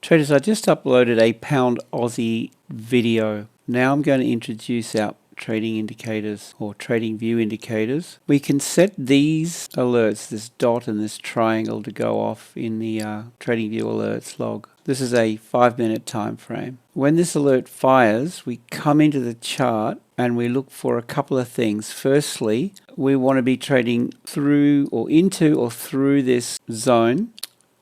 Traders, I just uploaded a pound Aussie video. Now I'm going to introduce our trading indicators or trading view indicators. We can set these alerts, this dot and this triangle, to go off in the trading view alerts log. This is a 5-minute time frame. When this alert fires, we come into the chart and we look for a couple of things. Firstly, we want to be trading through or into or through this zone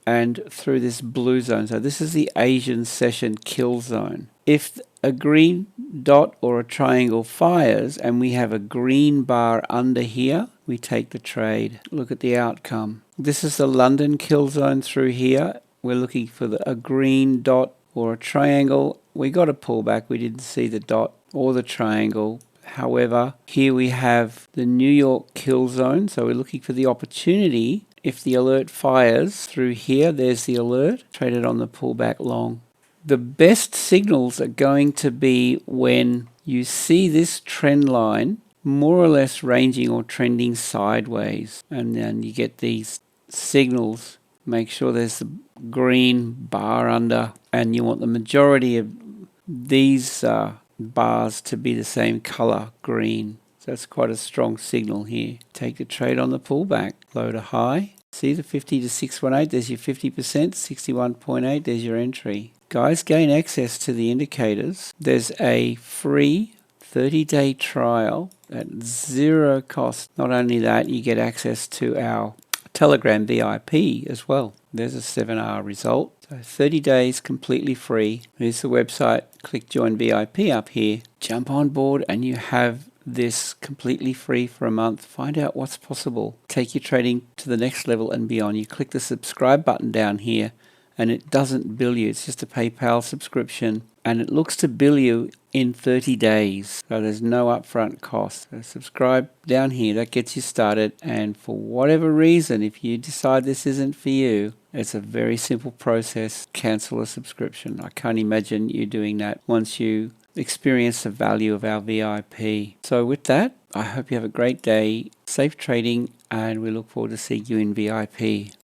and through this blue zone. So this is the Asian session kill zone. If a green dot or a triangle fires and we have a green bar under here, we take the trade. Look at the outcome. This is the London kill zone through here. We're looking for a green dot or a triangle. We got a pullback. We didn't see the dot or the triangle. However, here we have the New York kill zone. So we're looking for the opportunity. If the alert fires through here, there's the alert, traded on the pullback long. The best signals are going to be when you see this trend line more or less ranging or trending sideways, and then you get these signals. Make sure there's the green bar under, and you want the majority of these bars to be the same color, green. So that's quite a strong signal here. Take the trade on the pullback. Low to high. See the 50 to 618, there's your 50%, 61.8, there's your entry. Guys, gain access to the indicators. There's a free 30-day trial at zero cost. Not only that, you get access to our Telegram VIP as well. There's a 7-hour result. So 30 days completely free. Here's the website. Click join VIP up here. Jump on board and you have this completely free for a month. Find out what's possible. Take your trading to the next level and beyond. You click the subscribe button down here and it doesn't bill you. It's just a PayPal subscription and it looks to bill you in 30 days. So there's no upfront cost. So subscribe down here. That gets you started. And for whatever reason, if you decide this isn't for you, it's a very simple process. Cancel a subscription. I can't imagine you doing that once you experience the value of our VIP. So with that, I hope you have a great day, safe trading, and we look forward to seeing you in VIP.